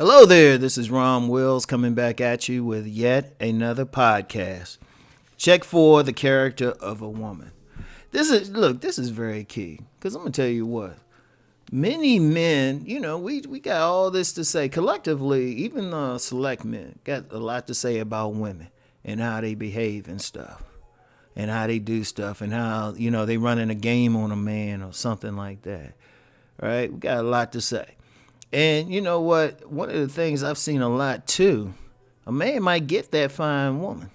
Hello there, this is Rom Wills coming back at you with yet another podcast. Check for the character of a woman. This is very key because I'm gonna tell you what. Many men, we got all this to say collectively. Even the select men got a lot to say about women and how they behave and stuff, and how they do stuff, and how they running a game on a man or something like that. Right? We got a lot to say. And you know what? One of the things I've seen a lot too, a man might get that fine woman.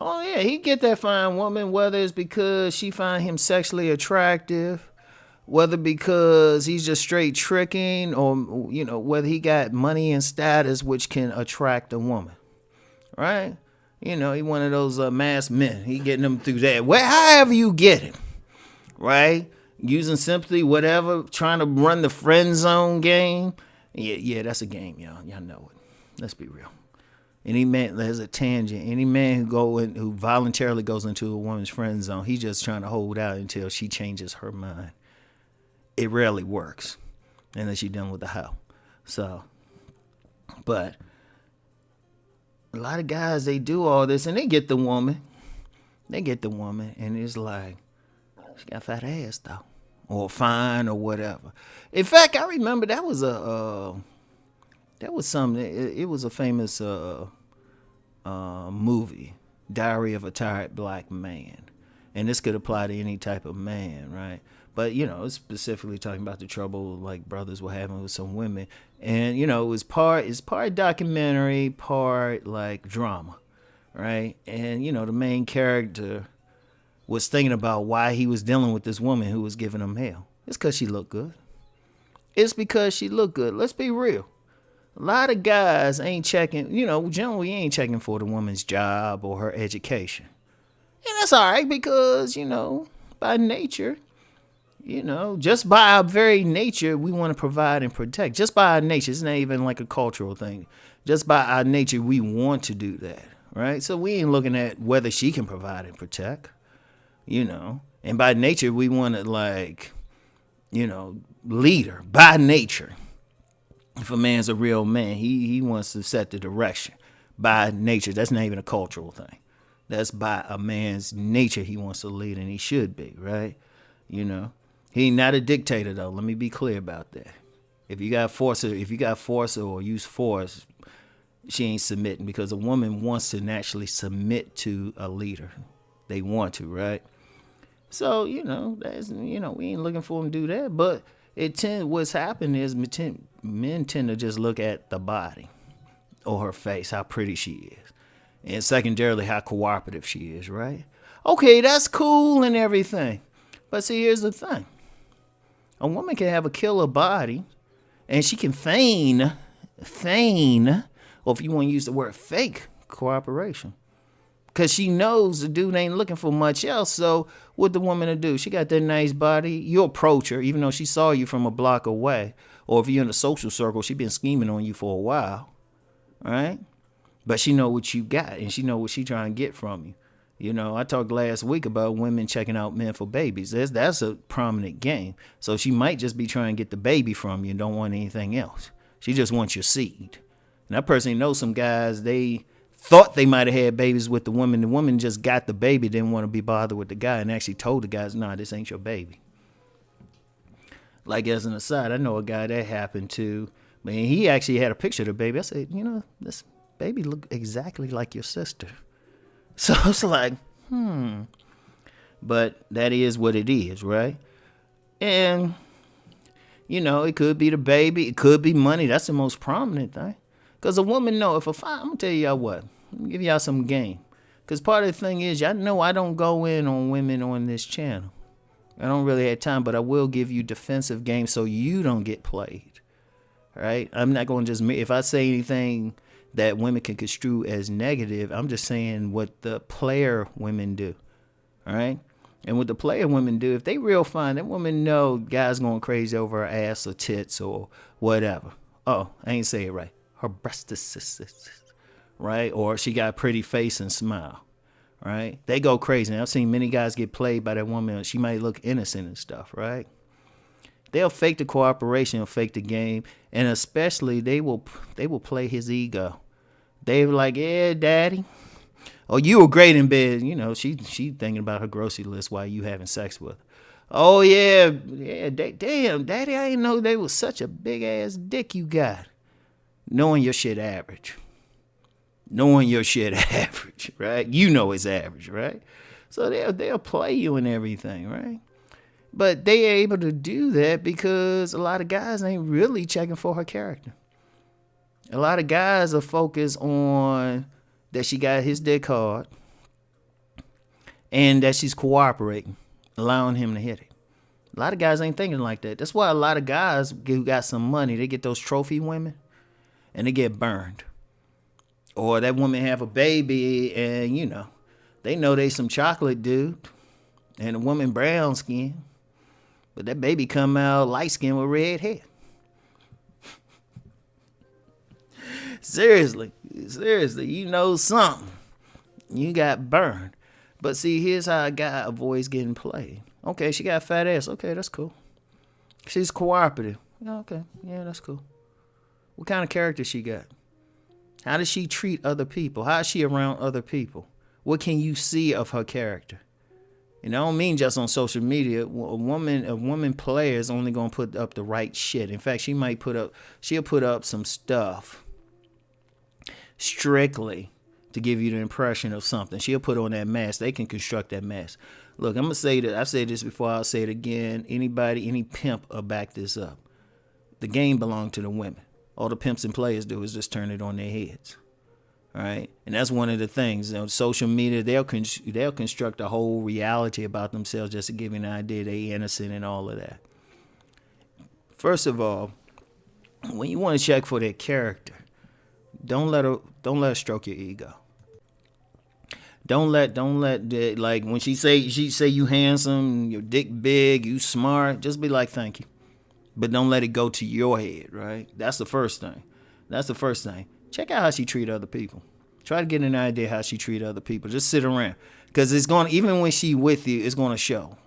Oh yeah, he get that fine woman, whether it's because she find him sexually attractive, whether because he's just straight tricking, or whether he got money and status which can attract a woman, right? He one of those masked men. He getting them through that. However you get him, right? Using sympathy, whatever, trying to run the friend zone game. Yeah, that's a game, y'all. Y'all know it. Let's be real. Any man, there's a tangent. Any man who voluntarily goes into a woman's friend zone, he's just trying to hold out until she changes her mind. It rarely works, unless you're done with the hoe. So, but a lot of guys, they do all this and they get the woman. And it's like, she got fat ass though, or fine or whatever. In fact, I remember that was something. It was a famous movie, Diary of a Tired Black Man, and this could apply to any type of man, right? But it's specifically talking about the trouble like brothers were having with some women, and it's part documentary, part like drama, right? And the main character was thinking about why he was dealing with this woman who was giving him hell. It's because she looked good. Let's be real. A lot of guys ain't checking, generally ain't checking for the woman's job or her education. And that's all right because, by nature, just by our very nature, we want to provide and protect. Just by our nature, it's not even like a cultural thing. Just by our nature, we want to do that, right? So we ain't looking at whether she can provide and protect. And by nature, we want to leader by nature. If a man's a real man, he wants to set the direction by nature. That's not even a cultural thing. That's by a man's nature. He wants to lead, and he should be, right? He not a dictator though. Let me be clear about that. If you got force her or use force, she ain't submitting because a woman wants to naturally submit to a leader. They want to, right? So, that's, we ain't looking for them to do that. But what's happened is men tend to just look at the body or her face, how pretty she is. And secondarily, how cooperative she is, right? Okay, that's cool and everything. But see, here's the thing. A woman can have a killer body and she can feign, or if you want to use the word fake, cooperation. Because she knows the dude ain't looking for much else. So what the woman to do? She got that nice body. You approach her, even though she saw you from a block away. Or if you're in a social circle, she been scheming on you for a while. Right? But she know what you got. And she know what she trying to get from you. I talked last week about women checking out men for babies. That's a prominent game. So she might just be trying to get the baby from you and don't want anything else. She just wants your seed. And I personally know some guys, they thought they might have had babies with the woman. The woman just got the baby, didn't want to be bothered with the guy, and actually told the guys, nah, this ain't your baby. Like as an aside, I know a guy that happened to, man, he actually had a picture of the baby. I said, this baby look exactly like your sister. So I was like, But that is what it is, right? And, it could be the baby. It could be money. That's the most prominent thing. Because a woman know I'm going to tell y'all what. Let me give y'all some game. Because part of the thing is, y'all know I don't go in on women on this channel. I don't really have time, but I will give you defensive game so you don't get played. All right? I'm not going to just, if I say anything that women can construe as negative, I'm just saying what the player women do. All right? And what the player women do, if they real fine, that woman know guys going crazy over her ass or tits or whatever. Oh, I ain't say it right. Her breasts, right? Or she got a pretty face and smile, right? They go crazy. And I've seen many guys get played by that woman. She might look innocent and stuff, right? They'll fake the cooperation or fake the game, and especially they will play his ego. They were like, yeah, daddy. Oh, you were great in bed. She thinking about her grocery list while you having sex with her. Oh yeah, damn, daddy, I didn't know they was such a big ass dick you got. Knowing your shit average. Knowing your shit average, right? You know it's average, right? So they'll play you and everything, right? But they are able to do that because a lot of guys ain't really checking for her character. A lot of guys are focused on that she got his dick hard and that she's cooperating, allowing him to hit it. A lot of guys ain't thinking like that. That's why a lot of guys who got some money, they get those trophy women and they get burned. Or that woman have a baby and, they know they some chocolate dude and a woman brown skin. But that baby come out light skin with red hair. Seriously, you know something. You got burned. But see, here's how a guy avoids getting played. Okay, she got a fat ass. Okay, that's cool. She's cooperative. Okay, yeah, that's cool. What kind of character she got? How does she treat other people? How is she around other people? What can you see of her character? And I don't mean just on social media. A woman player is only gonna put up the right shit. In fact, she'll put up some stuff strictly to give you the impression of something. She'll put on that mask. They can construct that mask. Look, I'm gonna say that. I've said this before. I'll say it again. Any pimp will back this up. The game belongs to the women. All the pimps and players do is just turn it on their heads. All right, and that's one of the things. Social media, they'll construct a whole reality about themselves just to give you an idea they innocent and all of that. First of all, when you want to check for their character, don't let her stroke your ego. Don't let like when she say you handsome, your dick big, you smart, just be like thank you. But don't let it go to your head, right? That's the first thing. Check out how she treat other people. Try to get an idea how she treat other people. Just sit around. Because even when she with you, it's going to show.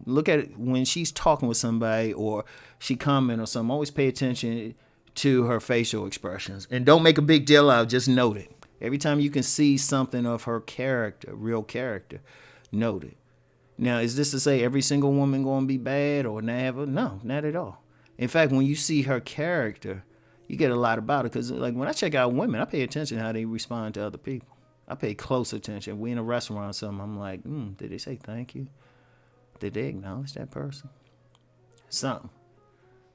Look at it when she's talking with somebody or she comment or something. Always pay attention to her facial expressions. And don't make a big deal out. Just note it. Every time you can see something of her character, real character, note it. Now, is this to say every single woman going to be bad or never? No, not at all. In fact, when you see her character, you get a lot about it. Because like when I check out women, I pay attention to how they respond to other people. I pay close attention. We in a restaurant or something, I'm like, did they say thank you? Did they acknowledge that person? Something,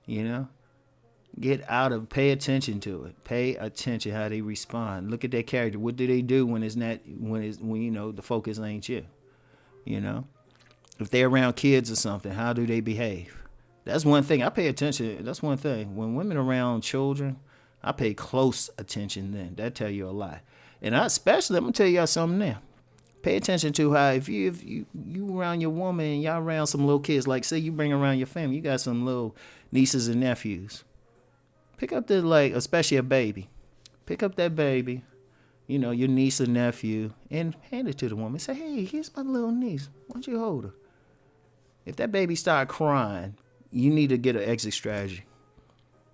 pay attention to it. Pay attention how they respond. Look at their character. What do they do when the focus ain't you? If they're around kids or something, how do they behave? That's one thing. I pay attention. That's one thing. When women around children, I pay close attention then. That tell you a lot. And I'm going to tell y'all something now. Pay attention to how if you around your woman and y'all around some little kids, like say you bring around your family, you got some little nieces and nephews. Pick up especially a baby. Pick up that baby, your niece or nephew, and hand it to the woman. Say, hey, here's my little niece. Why don't you hold her? If that baby start crying, you need to get an exit strategy.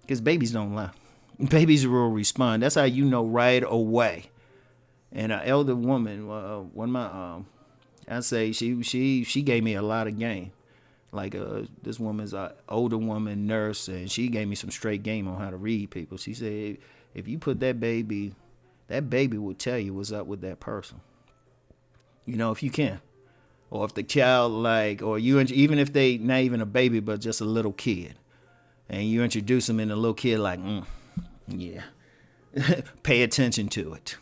Because babies don't lie. Babies will respond. That's how you know right away. And an elder woman, one of my, I say she gave me a lot of game. Like this woman's an older woman, nurse, and she gave me some straight game on how to read people. She said, if you put that baby will tell you what's up with that person. If you can. Or if the child even if they not even a baby but just a little kid, and you introduce them and the little kid yeah, pay attention to it,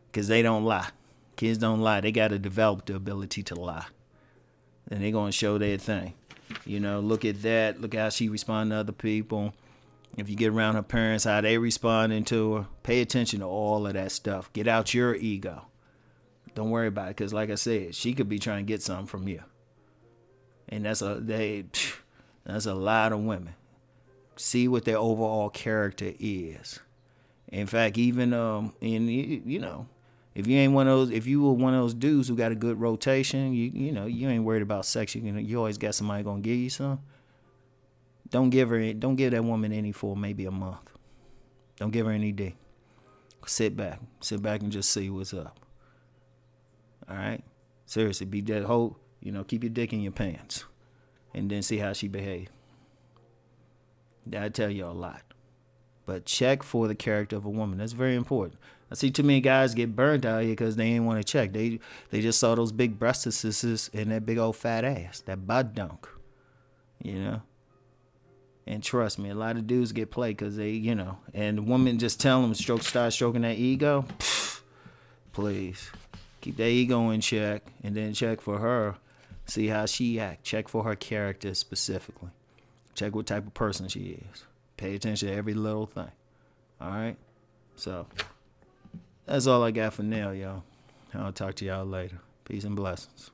because they don't lie. Kids don't lie. They got to develop the ability to lie, and they're gonna show their thing. Look at that. Look how she respond to other people. If you get around her parents, how they responding to her. Pay attention to all of that stuff. Get out your ego. Don't worry about it, because like I said, she could be trying to get something from you. And that's a lot of women. See what their overall character is. In fact, even if you ain't one of those, if you were one of those dudes who got a good rotation, you ain't worried about sex. You always got somebody gonna give you some. don't give that woman any for maybe a month. Don't give her any D. Sit back and just see what's up. All right, seriously, be that whole. Keep your dick in your pants, and then see how she behave. That'll tell you a lot. But check for the character of a woman. That's very important. I see too many guys get burned out here because they ain't want to check. They just saw those big breasts and that big old fat ass, that butt dunk. And trust me, a lot of dudes get played because they, and the woman just tell them start stroking that ego. Pfft, please keep that ego in check, and then check for her. See how she act. Check for her character specifically. Check what type of person she is. Pay attention to every little thing. All right? So, that's all I got for now, y'all. I'll talk to y'all later. Peace and blessings.